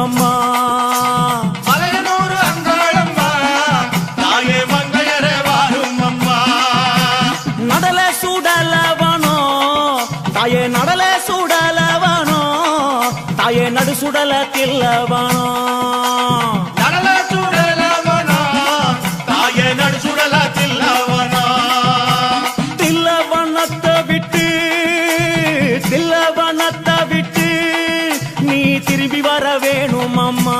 அம்மா. மலையனூர் அங்காளம்மா தாயே மங்கையரே வாரும் அம்மா. நடல சுடலவனோ தாயே நடல சுடலவனோ தாயே நடு சுடல தில்லவனோ. நடல சுடலவனோ தாயே நடு சுடல தில்லவனோ. தில்லவனத்தை விட்டு நீ திரும்பி வர வேணும் அம்மா.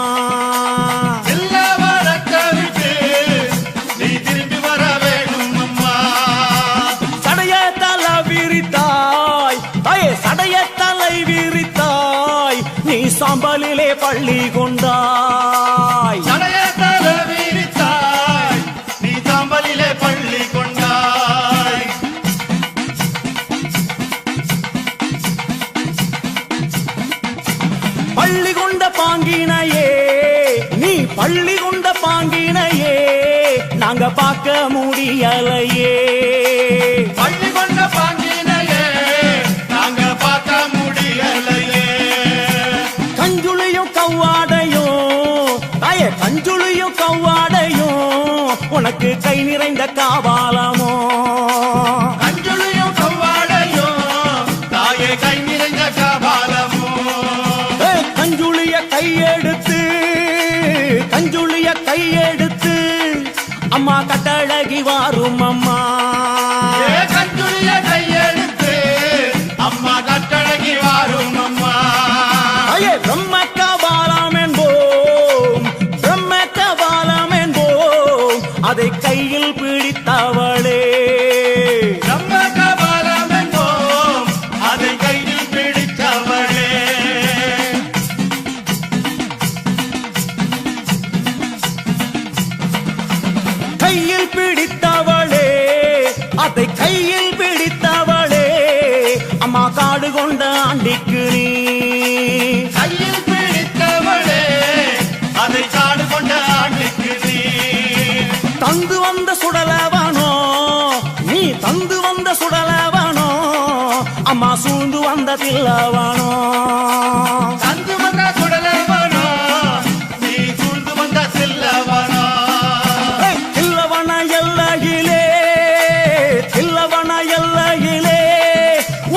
தில்லவனத்தை விட்டு நீ திரும்பி வர வேணும் அம்மா. சடைய தலை விரித்தாய் தாயே சடைய தலை விரித்தாய் நீ சாம்பலிலே பள்ளி கொண்டாய். சடைய தலை விரித்தாய் நீ சாம்பலிலே பள்ளி கொண்டாய். பள்ளி கொண்ட பாங்கினையே நீ பள்ளி கொண்ட பாங்கினையே நாங்க பார்க்க முடியலையே. பள்ளி கொண்ட பாங்கினையே நாங்க பார்க்க முடியலையே. கஞ்சுளியும் கவ்வாடையும் தாயே கஞ்சுளியும் கவ்வாடையும் உனக்கு கை நிறைந்த காவாலமோ. அஞ்சலியும் கவ்வாடையும் தாயே கை நிறைந்த காபாலமோ. கஞ்சுளிய கையெடுத்து அம்மா கட்டழகி வாரும் அம்மா. கஞ்சுளிய கையெடுத்து அம்மா கட்டழகி வாரும் அம்மா. ஐயே பிரம்ம கபாலம் என்போம் பிரம்ம கபாலம் என்போம் அதை கையில் பிடித்தவளே. நம்ம கபாலம் என்போம் அதை கையில் பிடித்தவளே. கையில் பிடித்தவளே அதை கையில் பிடித்தவளே அம்மா காடு கொண்ட ஆண்டிக்கு நீ. கையில் பிடித்தவளே அதை காடு கொண்ட ஆண்டுக்கு நீ. தந்து வந்த சுடலவனோ நீ தந்து வந்த சுடலவனோ அம்மா சூழ்ந்து வந்த தில்லவனோ. தந்து வந்த சுடலவனோ நீ சூழ்ந்து வந்த தில்லவனோ. தில்லவன எல்லையிலே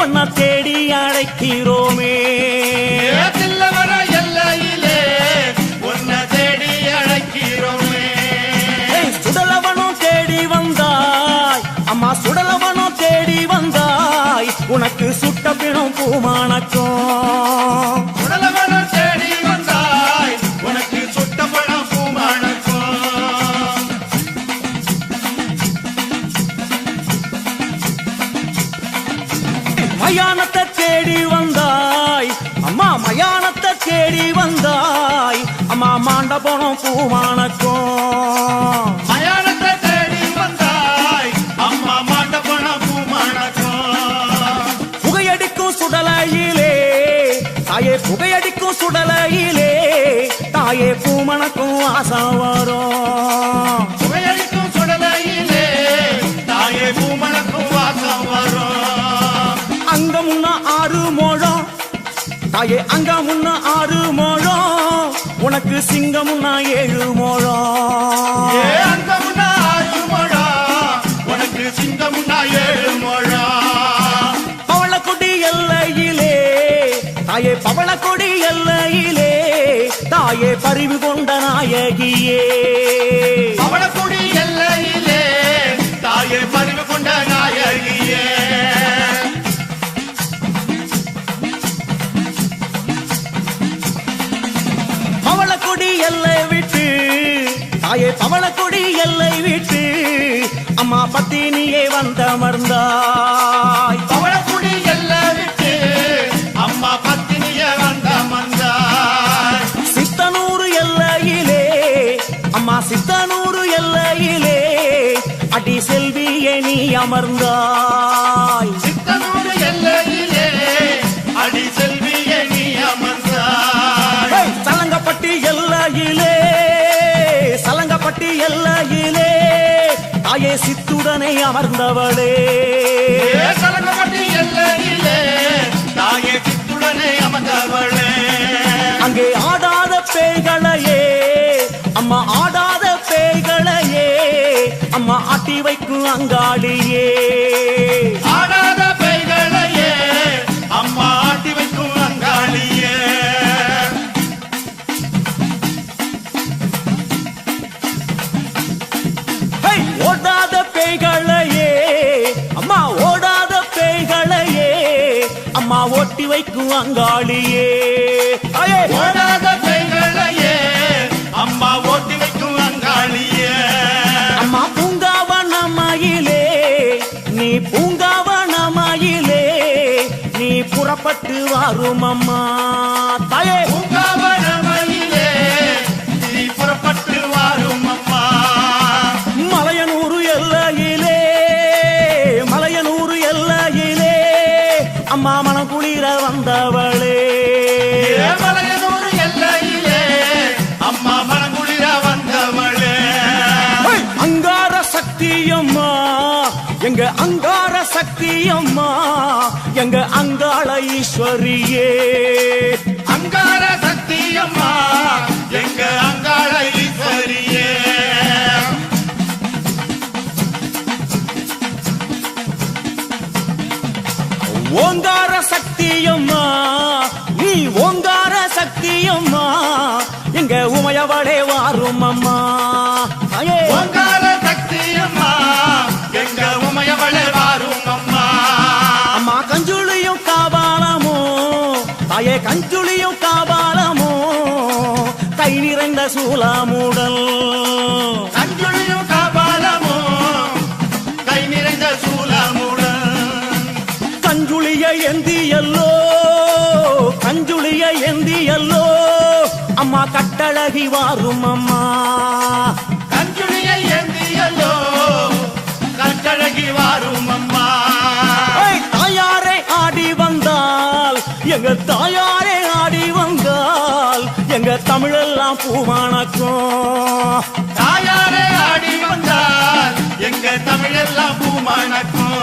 உன்னை தேடி அழைக்கிறோமே. தில்லவன எல்லையிலே உன்னை தேடி அழைக்கிறோமே. சுடலவனும் தேடி வந்தாய் அம்மா சுடலவனும் தேடி வந்தாய் உனக்கு சுட்ட பிணம் பூமானக்கும். சுடலவன தேடி வந்தாய் உனக்கு சுட்ட பழம் பூமானக்கும். மயானத்தை தேடி வந்தாய் அம்மா மயானத்தை தேடி வந்தாய் அம்மா மாண்ட போனோம் பூமானக்கும். மயானத்தை தேடி வந்தாய் அம்மா மாட்ட பழம் பூமானக்கும். புகையடிக்கும் சுடலையிலே தாயே புகையடிக்கும் சுடலையிலே தாயே பூமணக்கும் ஆசை வரும். புகையடிக்கும் சுடலையிலே தாயே பூமணக்கும் வாசம் வரும். அங்க முன்ன 6 முழம் தாயே அங்க முன்ன 6 முழம் உனக்கு சிங்கம் முன்னா 7 முழம். அங்க முன்னா 6 முழம் உனக்கு சிங்கம் முன்னா 7 முழம். பவளக்கொடி எல்லையிலே தாயே பவளக்கொடி எல்லையிலே தாயே பரிவு கொண்ட நாயகியே. பவளக்கொடி எல்லையிலே தாயே பரிவு கொண்ட நாயகியே. பவளக்கொடி எல்லை விட்டு தாயே பவளக்கொடி எல்லை விட்டு அம்மா பத்தினியே வந்தமர்ந்தாய். பவளக்கொடி எல்லை விட்டு அம்மா பத்தினிய வந்தமர்ந்தாய். சித்தனூர் எல்லையிலே அம்மா சித்தனூர் எல்லையிலே அடி செல்வியே நீ அமர்ந்தாய். சித்தனூர் எல்லையிலே அடி செல்வியே நீ அமர்ந்தாய். சலங்கப்பட்டி எல்லையிலே எல்லையிலே தாயே சித்துடனை அமர்ந்தவளே. சலங்கப்பட்டி எல்லையிலே தாயே சித்துடனை அமர்ந்தவளே. அங்கே ஆடாத ஆட்டி வைக்கும் அங்காளியே ஆடாத பேய்களையே அம்மா ஆட்டி வைக்கும் அங்காளியே ஹை! ஓடாத பேய்களையே அம்மா ஓடாத பேய்களையே அம்மா ஓட்டி வைக்கும் அங்காளியே ஐயே! ஓடாத பேய்களையே அம்மா ஓட்டி வைக்கும் அங்காளியே அம்மா பூங்காவனமயிலே நீ பூங்காவனமயிலே நீ புறப்பட்டு வாரும் அம்மா தாயே பூங்காவனமயிலே நீ புறப்பட்டு வாரும் அம்மா மலையனூர் எல்லையிலே மலையனூர் எல்லையிலே அம்மா மனக்குளிர வந்தவளே மலையனூர் எல்லையிலே அம்மா மனங்குளிர வந்தவளே ஹை! அங்கார சக்தியம்மா எங்க அங்கார சக்தியம்மா எங்க அங்காள ஈஸ்வரியே அங்கார சக்தியம்மா எங்க அங்காள ஈஸ்வரியே ஓங்கார சக்தியம்மா நீ ஓங்கார சக்தியம்மா எங்க உமையவளே வாரும் அம்மா தாயே! ஓங்கார சக்தியம்மா எங்க உமையவளே வாரும் அம்மா அம்மா கஞ்சுளியும் காபாலமோ தாயே கஞ்சுளியும் காபாலமோ கை நிறைந்த சூலாமுடல் கஞ்சுளியும் காபாலமோ கை நிறைந்த சூலமுடன் கஞ்சுளிய எந்தியல்லோ கஞ்சுளிய எந்தியல்லோ அம்மா கட்டழகி வாரும் அம்மா கஞ்சுளியை ஏந்தியல்லோ கட்டழகி வாரும் அம்மா ஏய், தாயாரே ஆடி வந்தால் எங்க தாயாரே ஆடி வந்தால் எங்க தமிழெல்லாம் பூவானக்கும் தாயாரே ஆடி வந்தால் எங்க தமிழெல்லாம் பூமணக்கும்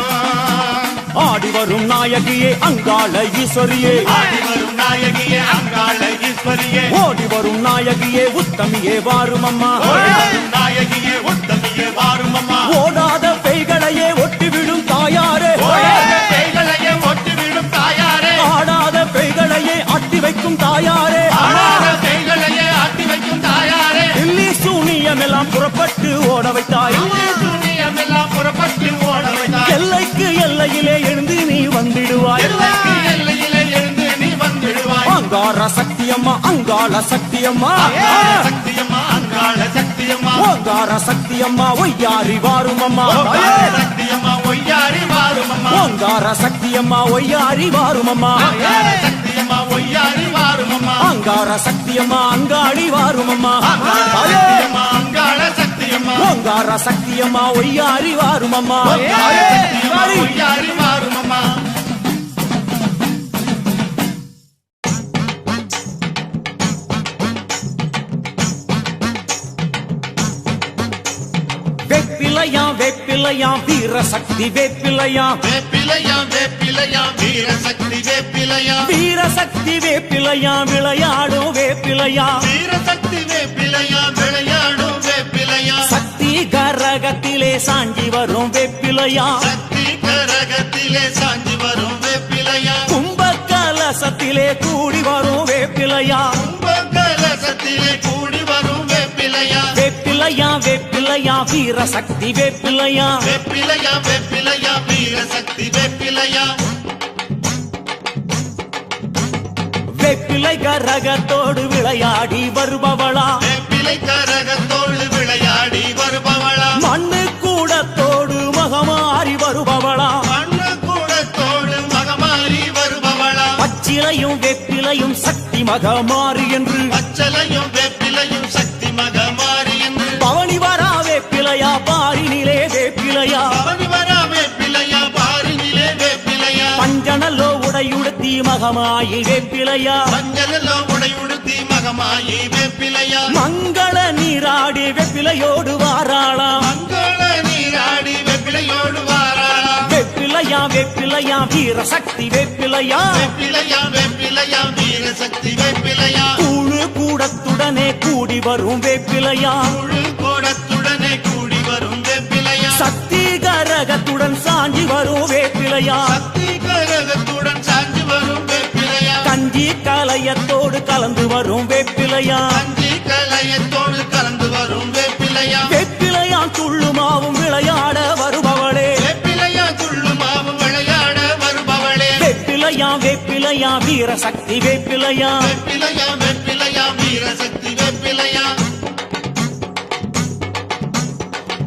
ஆடி வரும் நாயகியே அங்காள ஈஸ்வரியே ஆடி வரும் நாயகியே அங்காள ஈஸ்வரியே ஓடி வரும் நாயகியே உத்தமியே வாரும் அம்மா ஓடி வரும் நாயகியே உத்தமியே வாரும் அம்மா ஓடாத பெய்களையே ஒட்டிவிடும் தாயாரே ஓடாத பேய்களையே ஒட்டிவிடும் தாயாரே ஆடாத பெய்களையே அட்டி வைக்கும் தாயாரே ஆடாத பேய்களையே ஆட்டி வைக்கும் தாயாரே தில்லி சூனியம் எல்லாம் புறப்பட்டு ஓட வைத்தாய் சூனியமெல்லாம் புறப்பட்டு ஓட வைத்தாய் எல்லைக்கு எல்லையிலே எழுந்து நீ வந்திடுவாய் எல்லைக்கு எல்லையிலே எழுந்து நீ வந்திடுவாய் அங்கார சக்தியம்மா அங்காள சக்தியம்மா அங்காள சக்தியம்மா அங்காள சக்தியம்மா ஓங்கார சக்தியம்மா ஒய்யாரி வாரும் அம்மா அங்காள சக்தியம்மா ஒய்யாரி வாரும் அம்மா ஓங்கார சக்தியம்மா ஒய்யாரி வாரும் அம்மா அங்காள சக்தியம்மா ஒய்யாரி வாரும் அம்மா அங்கார சக்தியம்மா அங்காளி வாரும் அம்மா அங்காள சக்தியம்மா அங்காள சக்தியம்மா ஓங்கார சக்தியம்மா ஒய்யாரி வாரும் அம்மா அங்காள சக்தியம்மா ஒய்யாரி வாரும் அம்மா வேப்பிலையா வேப்பிலையா வீர சக்தி வேப்பிலையா வேப்பிலையா வேப்பிலையா வீரசக்தி வேப்பிலையா வீரசக்தி வேப்பிலையா விளையாடும் வேப்பிலையா வீரசக்தி வேப்பிலையா விளையாடும் வேப்பிலையா சக்தி கரகத்திலே சாஞ்சி வரும் வேப்பிலையா சக்தி கரகத்திலே சாஞ்சி வரும் வேப்பிலையா கும்ப கலசத்திலே கூடி வரும் வேப்பிலையா கும்பகலசத்திலே கூடி வரும் வேப்பிலையா வேப்பிலையா வேப்பிலையா வீரசக்தி வேப்பிலையா வேப்பிலையா வேப்பிலையா வீரசக்தி வேப்பிலையா வேப்பிலை கரகத்தோடு விளையாடி வருபவளா வேப்பிலை கரகத்தோடு விளையாடி வருபவளா மண்ணு கூடத்தோடு மகமாறி வருபவளா மண்ணு கூடத்தோடு மகமாறி வருபவளா பச்சிலையும் வேப்பிலையும் சக்தி மகமாறி என்று பச்சலையும் வேப்பிலையும் சக்தி மகமாறி என்று பவனி வரா வேப்பிலையா பாரினிலே வேப்பிலையா பவனி வரா வேப்பிலையா பாரினிலே வேப்பிலையா பஞ்சனல்லோ உடையுடுத்தி மகமாயி வேப்பிலையா மஞ்சளோ உடையுடுத்தி மகமாயி வேப்பிலையா மங்கள நீராடி வேப்பிலையோடு வாராளா மங்கள நீராடி வேப்பிலையோடு வாராளா வேப்பிலையா வேப்பிலையா வீரசக்தி வேப்பிலையா வேப்பிலையா வேப்பிலையா வீரசக்தி வேப்பிலையா கூழு கூடத்துடனே கூடி வரும் வேப்பிலையா முழு கோடத்துடனே கூடி வரும் வேப்பிலையா வரும் வேப்பிலையா சக்தி கரகத்துடன் சாஞ்சி வரும் வேப்பிலையா கஞ்சி கலையத்தோடு கலந்து வரும் வேப்பிலையா கஞ்சி கலையத்தோடு கலந்து வரும் வேப்பிலையா வேப்பிலையா துள்ளுமாவும் விளையாட வருபவளே வேப்பிலையா துள்ளுமாவும் விளையாட வருபவளே வேப்பிலையா வேப்பிலையா வீரசக்தி வேப்பிலையா வேப்பிலையா வேப்பிலையா வீரசக்தி வேப்பிலையா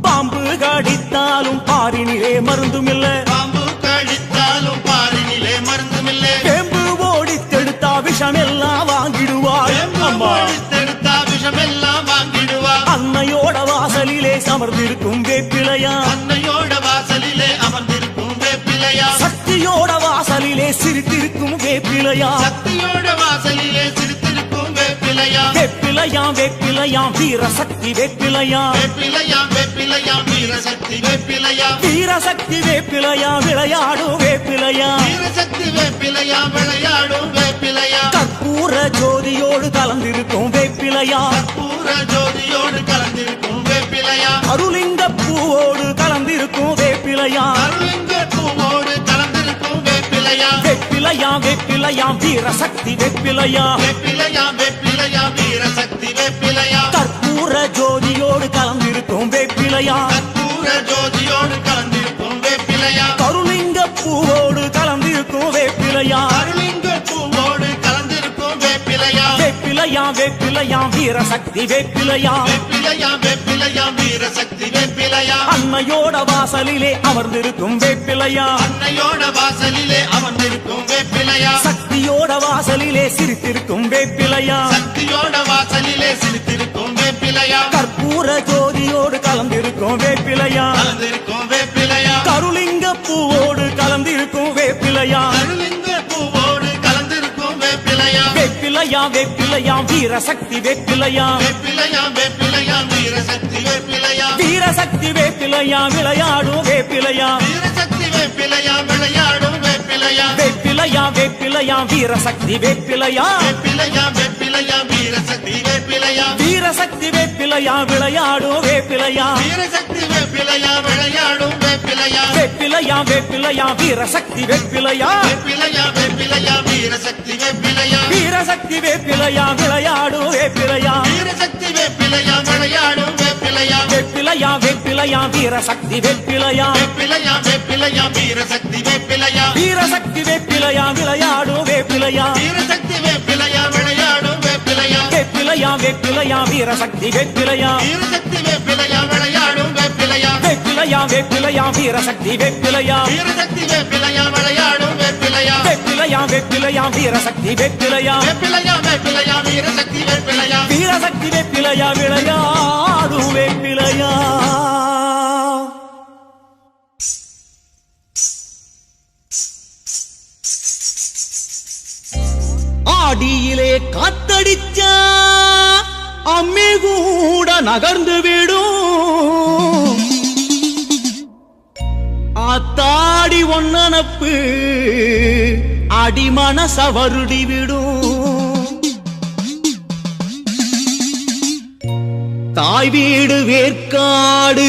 பாம்பு கடித்தாலும் பாரினிலே மருந்துமில்ல பாம்பு கடித்தாலும் பாரினிலே மருந்துமில்லை வேம்பு ஓடித்தெடுத்தா விஷமெல்லாம் வாங்கிடுவாள் அம்மா எடுத்தா விஷமெல்லாம் வாங்கிடுவா அன்னையோட வாசலிலே சமர்ந்திருக்கும் வேப்பிலையா அன்னையோட வாசலிலே அமர்ந்திருக்கும் வேப்பிலையா சக்தியோட வாசலிலே சிரித்திருக்கும் வேப்பிலையா சக்தியோட வாசலிலே சிரித்திருக்கும் வேப்பிலையா வேப்பிலையா வேப்பிலையா வீரசக்தி வேப்பிலையா வேப்பிலையா வேப்பிலையா வீரசக்தி வேப்பிலையா வீரசக்தி வேப்பிலையா விளையாடும் வேப்பிலையா வீரசக்தி வேப்பிலையா விளையாடும் வேப்பிலையா கற்பூர ஜோதியோடு கலந்திருக்கும் வேப்பிலையா கற்பூர ஜோதியோடு கலந்திருக்கும் வேப்பிலையா அருளிங்க பூவோடு கலந்திருக்கும் வேப்பிலையா அருளிங்க பூவோடு கலந்திருக்கும் வேப்பிலையா வேப்பிலையா வேப்பிலையா வீரசக்தி வேப்பிலையா வேப்பிலையா வேப்பிலையா வீரசக்தி வேப்பிலையா கற்பூர ஜோதியோடு கலந்திருக்கும் வேப்பிலையா கற்பூர ஜோதியோடு கலந்திருக்கும் வேப்பிலையா கருளிங்க பூவோடு கலந்திருக்கும் வேப்பிலையா அருளிங்க பூவோடு கலந்திருக்கும் வேப்பிலையா வேப்பிலையா வேப்பிலையா வீரசக்தி வேப்பிலையா வேப்பிலையா வேப்பிலையா வீரசக்தி வேப்பிலையா அன்னையோட வாசலிலே அமர்ந்திருக்கும் வேப்பிலையா அன்னையோட வாசலிலே அமர்ந்திருக்கும் வேப்பிலையா சக்தியோட வாசலிலே சிரித்திருக்கும் வேப்பிலையா சக்தியோட வாசலிலே சிரித்திருக்கும் வேப்பிலையா கற்பூர ஜோதியோடு கலந்திருக்கும் வேப்பிலையா கலந்திருக்கும் வேப்பிலையா கருளிங்க பூவோடு கலந்திருக்கும் வேப்பிலையா அருளிங்க பூவோடு கலந்திருக்கும் வேப்பிலையா வேப்பிலையா வேப்பிலையா வீரசக்தி வேப்பிலையா வேப்பிலையா வேப்பிலையா வீரசக்தி வேப்பிலையா வீரசக்தி வேப்பிலையா விளையாடும் வேப்பிலையா வீரசக்தி வேப்பிலையா விளையாடும் வேப்பிலையா வேப்பிலையா வேப்பிலையா வீரசக்தி வேப்பிலையா வேப்பிலையா வேப்பிலையா வீரசக்தி வேப்பிலையா வீரசக்தி வேப்பிலையா விளையாடும் வேப்பிலையா வீரசக்தி வேப்பிலையா விளையாடும் வேப்பிலையா வேப்பிலையா வேப்பிலையா வீரசக்தி வேப்பிலையா வேப்பிலையா வேப்பிலையா வீரசக்தி வேப்பிலையா வீரசக்தி வேப்பிலையா விளையாடும் வேப்பிலையா வீரசக்தி வேப்பிலையா விளையாடும் வேப்பிலையா வேப்பிலையா வேப்பிலையா வீரசக்தி வேப்பிலையா வேப்பிலையா வேப்பிலையா வீரசக்தி வேப்பிலையா வீரசக்தி வேப்பிலையா விளையாடும் வேப்பிலையா வீரசக்தி வேப்பிலையா விளையாடும் வேப்பிலையா வேப்பிலையா வேப்பிலையா வீரசக்தி வேப்பிலையா வீரசக்தி வேப்பிலையா விளையாடும் வேப்பிலையா வேப்பிலையா வேப்பிலையா வீரசக்தி வேப்பிலையா வீரசக்தி வேப்பிலையா விளையாடும் வேப்பிலையா வேப்பிலையா வேப்பிலையா வீரசக்தி வேப்பிலையா வேப்பிலையா வேப்பிலையா வீரசக்தி வேப்பிலையா வீரசக்தி வேப்பிலையா விளையாடும் வேப்பிலையா ஆடியிலே காத்தடிச்சா அம்மி கூட நகர்ந்து விடும் ஆத்தாடி ஒன்னனப்பு அடிமனச வருடி விடும் தாய் வீடு வேர்க்காடு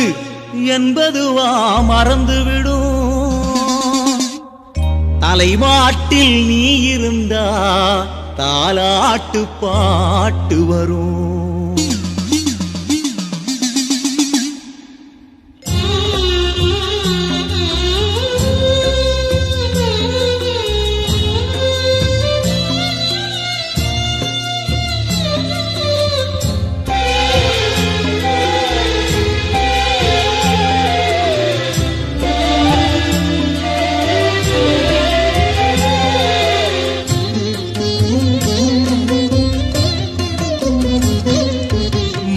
என்பதுவா மறந்துவிடும் தலைமாட்டில் நீ இருந்தா தாலாட்டு பாட்டு வரும்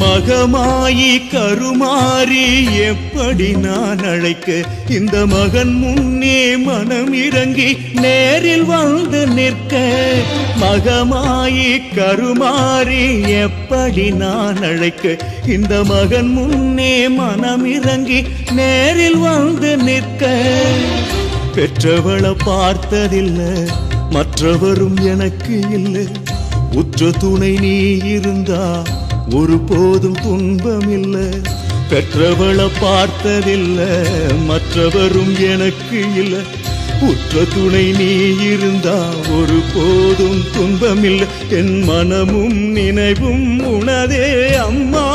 மகமாயி கருமாறி எப்படி நான் அழைக்க இந்த மகன் முன்னே மனம் இறங்கி நேரில் வந்து நிற்க மகமாயி கருமாறி எப்படி நான் அழைக்க இந்த மகன் முன்னே மனம் இறங்கி நேரில் வந்து நிற்க பெற்றவளை பார்த்ததில்லை மற்றவரும் எனக்கு இல்லை உற்ற துணை நீ இருந்தா ஒரு போதும் துன்பமில்லை பெற்றவளை பார்த்ததில்ல, மற்றவரும் எனக்கு இல்ல. உற்ற துணை நீ இருந்தா ஒரு போதும் துன்பமில்லை. என் மனமும் நினைவும் உனதே அம்மா,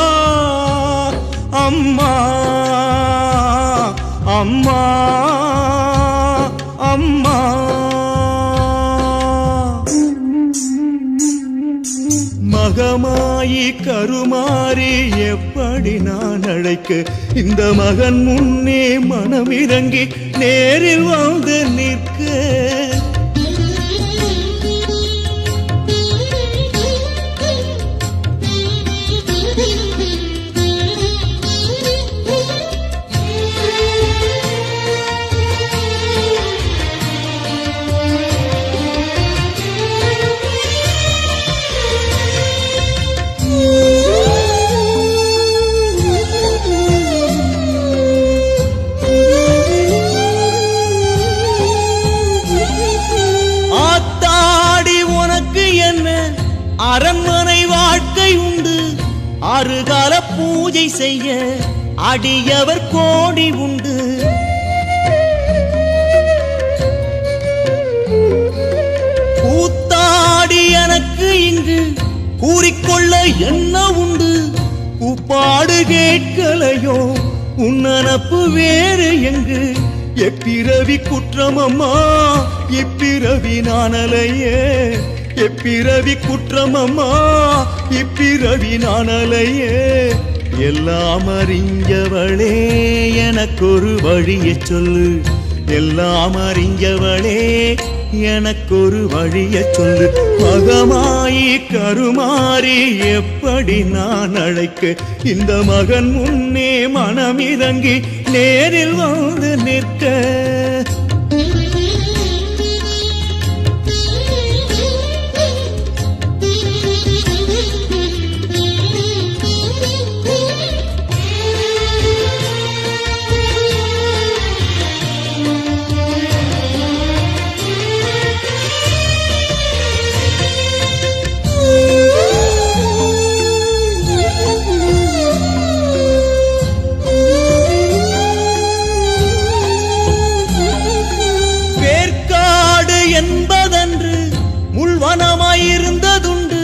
அம்மா, அம்மா, அம்மா. மகமாயி கருமாறி எப்படி நான் அழைக்க, இந்த மகன் முன்னே மனமிறங்கி நேரில் வந்து நிற்க. அரண்மனை வாழ்க்கை உண்டு, ஆறுகால பூஜை செய்ய அடியவர் கோடி உண்டு. கூத்தாடி எனக்கு இங்கு கூறிக்கொள்ள என்ன உண்டு? கூப்பாடு கேட்கலையோ உன்னனப்பு வேறு எங்கு? எப்பிறவி குற்றமம்மா இப்பிறவி நானலையே, எப்பிறவி குற்றமம்மா இப்பிறவி நானலையே. எல்லாம் அறிஞ்சவளே எனக்கொரு வழியை சொல்லு, எல்லாம் அறிஞ்சவளே எனக்கொரு வழியை சொல்லு. மகமாயி கருமாறி எப்படி நான் அழைக்க, இந்த மகன் முன்னே மனமிறங்கி நேரில் வந்து நிற்க. என்பதன்று முள்வனமாயிருந்ததுண்டு,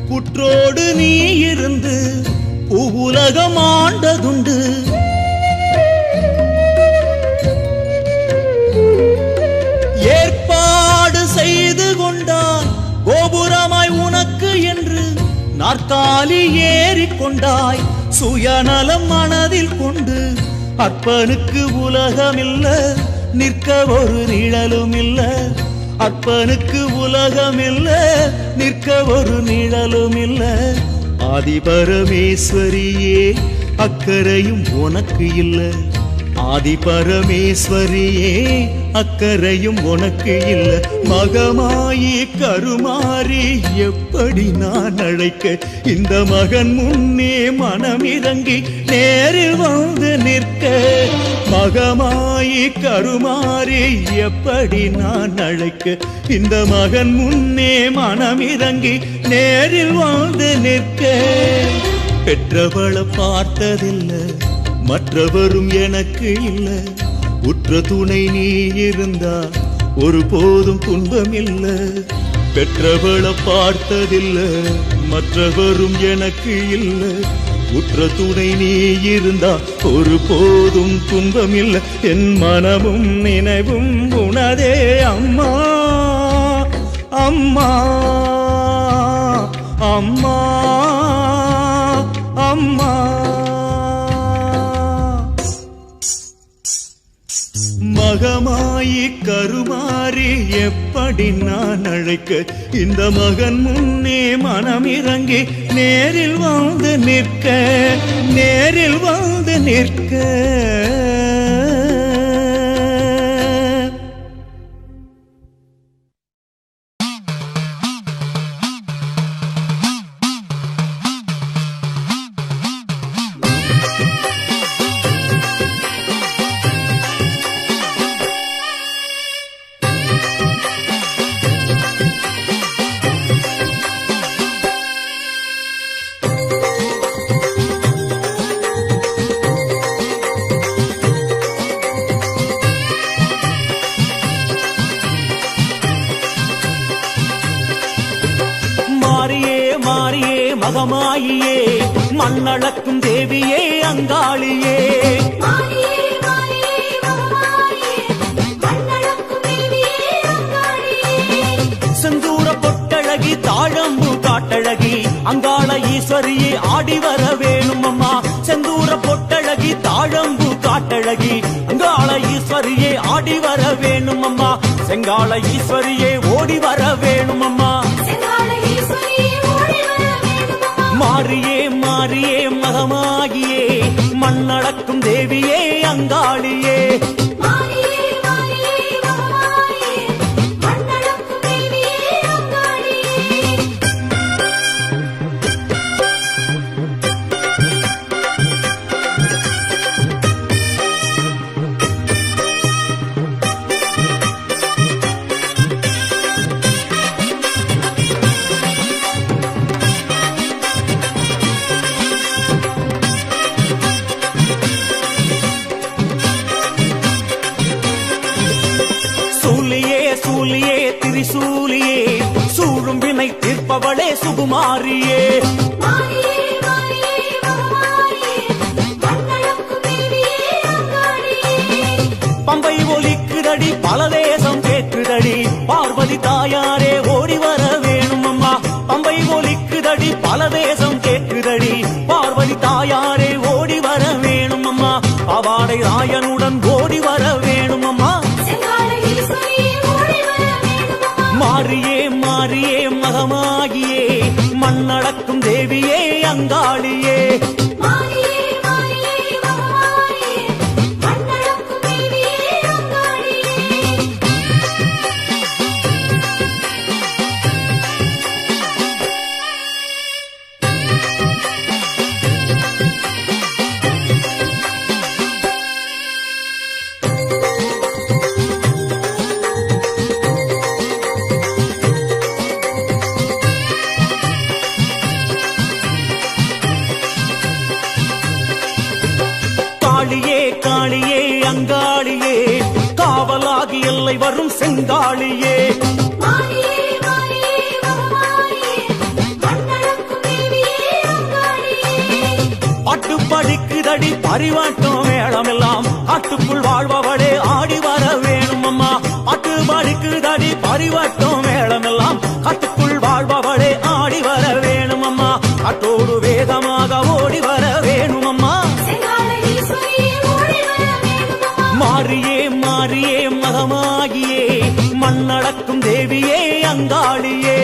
புற்றோடு நீ இருந்து பூவுலகம் ஆண்டதுண்டு. ஏற்பாடு செய்து கொண்டால் கோபுரமாய் உனக்கு என்று நாற்காலி ஏறிக்கொண்டாய். சுயநலம் மனதில் கொண்டு அற்பனுக்கு உலகமில்ல, நிற்க ஒரு நிழலும் இல்ல. அற்பனுக்கு உலகமில்ல, நிற்க ஒரு நிழலும் இல்ல. ஆதிபரமேஸ்வரியே அக்கறையும் உனக்கு இல்ல, ஆதிபரமேஸ்வரியே அக்கறையும் உனக்கு இல்ல. மகமாயி கருமாறி எப்படி நான் அழைக்க, இந்த மகன் முன்னே மனமிறங்கி நேரில் வந்து நிற்க. மகமாயி கருமாறி எப்படி நான் அழைக்க, இந்த மகன் முன்னே மனமிறங்கி நேரில் வந்து நிற்க. பெற்றவளை பார்த்ததில்லை, மற்றவரும் எனக்கு இல்ல. உற்ற துணை நீ இருந்தா ஒரு போதும் துன்பம் இல்ல. பெற்றவளை பார்த்ததில்ல, மற்றவரும் எனக்கு இல்ல. உற்ற துணை நீ இருந்தா ஒரு போதும் துன்பம் இல்ல. என் மனமும் நினைவும் உனதே அம்மா, அம்மா, அம்மா, அம்மா. மகமாயி கருமாறி எப்படி நான் அழைக்க, இந்த மகன் முன்னே மனமிறங்கி நேரில் வந்து நிற்க, நேரில் வந்து நிற்க. மகமாயியே மண்ணளக்கும் தேவியே அங்காளியே செந்தூர பொட்டழகி தாழம்பு காட்டழகி அங்காள ஈஸ்வரியே ஆடி வர வேணும் அம்மா செந்தூர பொட்டழகி தாழம்பு காட்டழகி அங்காள ஈஸ்வரியே ஆடி வர வேணும் அம்மா செங்காள ஈஸ்வரியே ஓடி வர வேணும் அம்மா மாரியே மாரியே மகமாகியே மண்ணளக்கும் தேவியே அங்காளியே சூலியே திரிசூலியே சூழும் வினை தீர்ப்பவளே சுகுமாரியே பம்பை ஒலிக்குதடி பல தேசம் கேட்குதடி பார்வதி தாயாரே ஓடி வர வேணும் அம்மா பம்பை ஒலிக்குதடி பல தேசம் கேட்குதடி பார்வதி தாயாரே ஓடி வர வேணும் அம்மா பாவாடை ராயனுடன் ஓடி வர வேணும் அம்மா மாரியே மாரியே மகமாகியே மண்ணளக்கும் தேவியே அங்காளியே காளியே காளியே அங்காளியே காவலாகி எல்லை வரும் செங்காளியே பாட்டு படிக்குதடி பரிவாட்டம் மேளமெல்லாம் காட்டுக்குள் வாழ்பவளே ஆடி வர வேணும் அம்மா பாட்டு படிக்குதடி பரிவாட்டம் மேளமெல்லாம் காட்டுக்குள் வாழ்பவளே ஆடி வர வேணும் அம்மா காட்டோடு வேகமாக ஓடி வர வேணும் அம்மா மாரியே மாரியே மகமாகியே மண்ணளக்கும் தேவியே அங்காளியே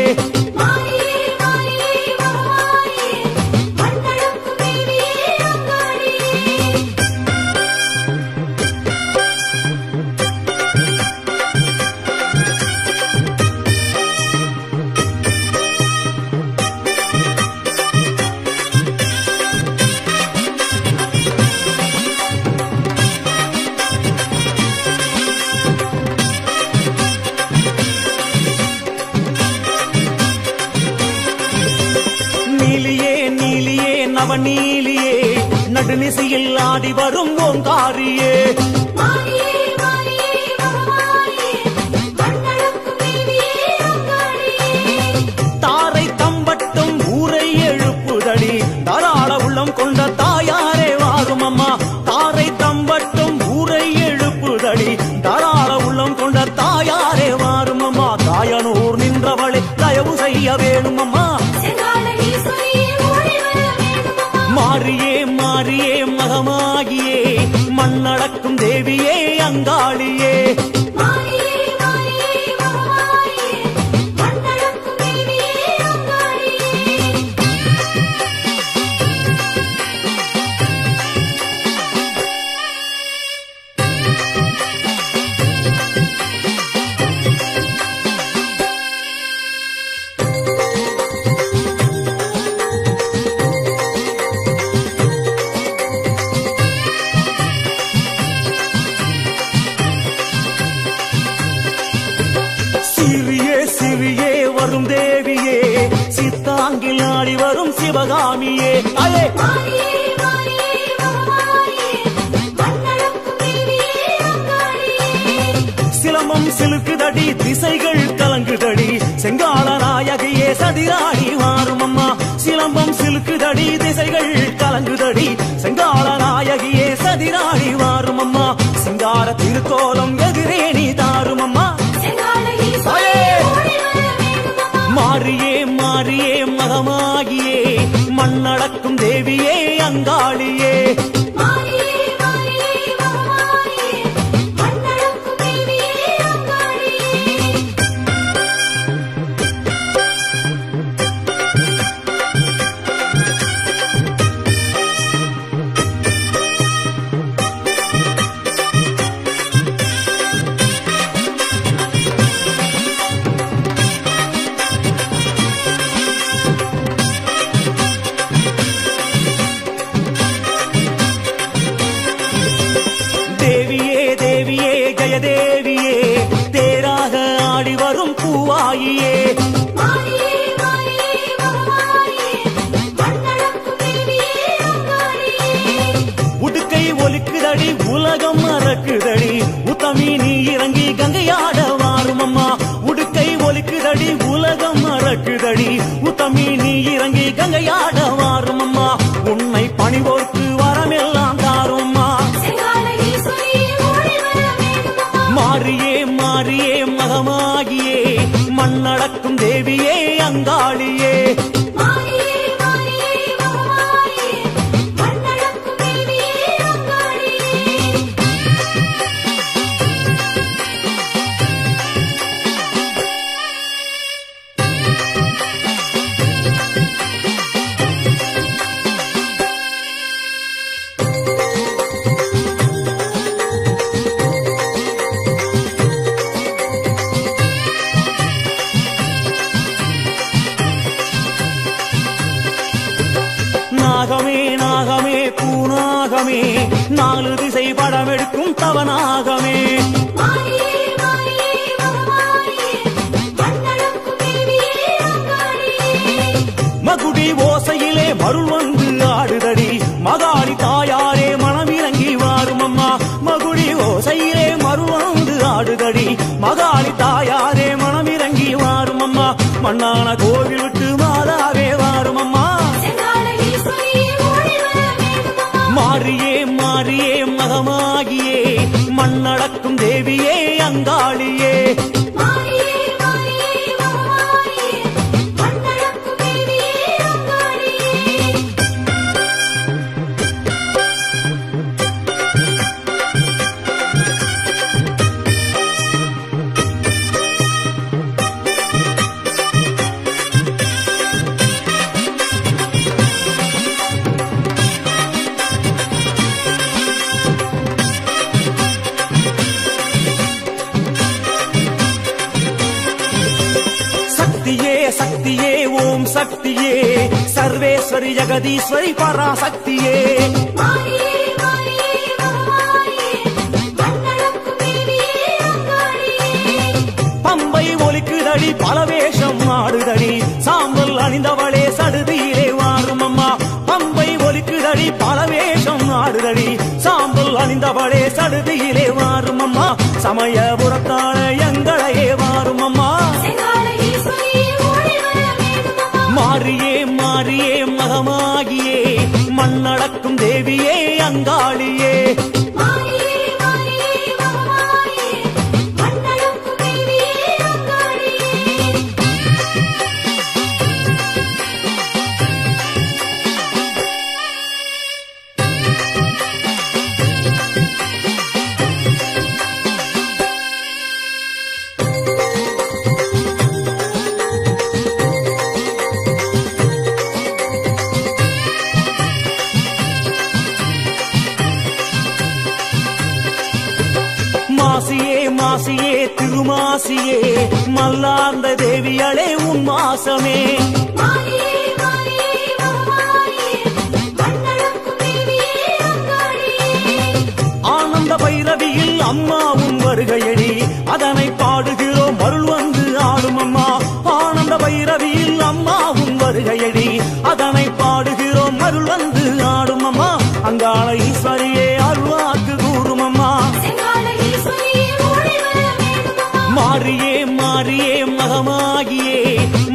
நவநீலியே நடுநிசையில் ஆடி வரும் ஓங்காரியே தாரை தம்பட்டும் ஊரை எழுப்புதடி தாராள உள்ளம் கொண்ட தாயாரே வாரும் அம்மா தாரை தம்பட்டும் ஊரை எழுப்புதடி தாராள உள்ளம் கொண்ட தாயாரே வாரும் அம்மா தாயனூர் நின்றவளே தயவு செய்ய வேணும் அம்மா மாரியே மாரியே மகமாகியே மண்ணளக்கும் தேவியே அங்காளியே சிறியே வரும் தேவியே சித்தாங்கில் ஆடி வரும் சிவகாமியே அலே சிலம்பம் சிலுக்குதடி திசைகள் கலங்குதடி செங்கால நாயகியே சதிராடி வாரும் அம்மா சிலம்பம் பறக்குதடி திசைகள் கலங்குதடி செங்கால நாயகியே சதிராடி வாரும் அம்மா சிங்கார திருக்கோலம் எதிரே நீ தாரும் அம்மா மாறியே மாறியே மகமாகியே மண்ணடக்கும் தேவியே அங்காளியே தேவியே தேராக ஆடி வரும் பூவாயியே உடுக்கை ஒலிக்குதடி உலகம் மறக்குதடி உத்தமி நீ இறங்கி கங்கையாட வாரும் அம்மா உடுக்கை ஒலிக்குதடி உலகம் மறக்குதடி உத்தமி நீ இறங்கி கங்கையாட வாரும் அம்மா உன்னை பணிவோர்க்கு வரமெல்லாம் தாரும் அம்மா மாறியே மாறியே மகமாகியே மண்ணடக்கும் தேவியே அங்காளியே நாகமே நாகமே பூநாகமே நாலு திசை படமெடுக்கும் தவநாகமே மகுடி ஓசையிலே மருள் வந்து ஆடுதடி மகாளி தாயாரே மனமிறங்கி வாரும் அம்மா மகுடி ஓசையிலே மருள் வந்து ஆடுதடி மகாளி தாயாரே மனமிறங்கி வாரும் அம்மா மண்ணான கோவில் விட்டு மாதாவே வாரும் அம்மா மாறியே மாறியே மகமாகியே மண்ணடக்கும் தேவியே அங்காளியே சக்தியே ஓம் சக்தியே சர்வேஸ்வரி ஜெகதீஸ்வரி பராசக்தியே பம்பை ஒலிக்குதடி பலவேஷம் ஆடுதடி சாம்பல் அணிந்தவளே சடுதியிலே வாரும் அம்மா பம்பை ஒலிக்குதடி பலவேஷம் ஆடுதடி சாம்பல் அணிந்தவளே சடுதியிலே வாரும் அம்மா சமயபுரத்தான எங்களையே வாரும் அம்மா மாறியே மாறியே மகமாகியே மண்ணடக்கும் தேவியே அங்காளியே மாசியே திருமாசியே மல்லார்ந்த தேவியளே உன் மாசமே ஆனந்த பைரவியில் அம்மாவும் வருகையடி அதனை பாடுகிறோம் அருள் வந்து ஆடும் அம்மா ஆனந்த பைரவியில் அம்மாவும் வருகையடி அதனை பாடுகிறோம் அருள் வந்து ஆடும் அம்மா அங்காள ஈஸ்வரியே அருள்வாக்கு கூறும் அம்மா மாறியே மாறியே மகமாகியே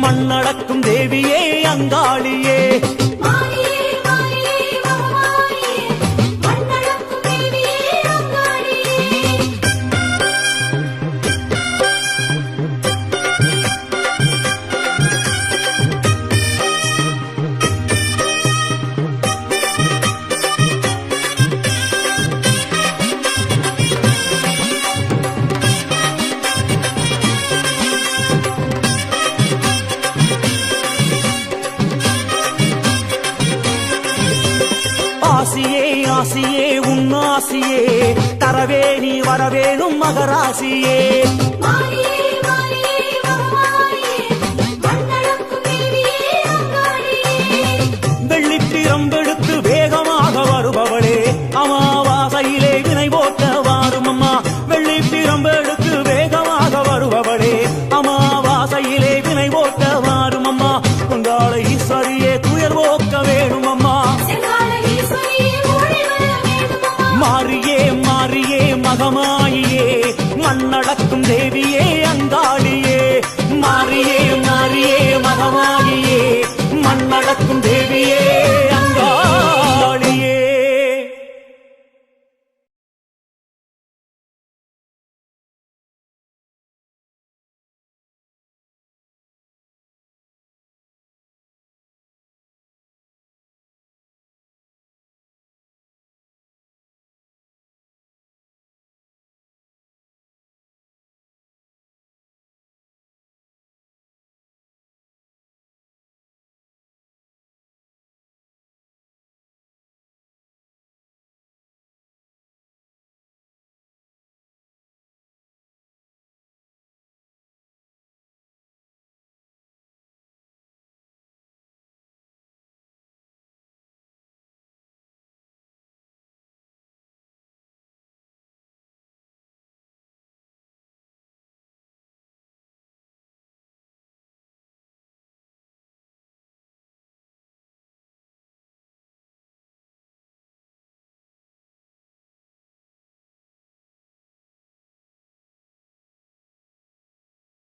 மண்ணடக்கும் தேவியே அங்காளியே ஆசியே ஆசியே உன்னாசியே தரவே நீ வரவேணும் மகராசியே மாரியே மாரியே மகமாரியே மண்ணளக்கும் தேவியே அங்காளியே வெள்ளித்திரம்பெடுத்து வேகமாக வருபவளே அமாவாசையிலே வினை போட்ட வாரும் அம்மா வெள்ளித்திரம்பெடுத்து வேகமாக வருபவளே அமாவாசையிலே வினை போட்ட வாரும் அம்மா உங்கால ஈஸ்வரியே துயர் போக்க வேணும் அம்மா செங்கால ஈஸ்வரியே ஓடி வர வேண்டும் அம்மா மாரியே மாரியே மகமாயியே மண்ணடக்கும் தேவியே அங்காளியே மாரியே மாரியே மகமாயியே மண்ணடக்கும்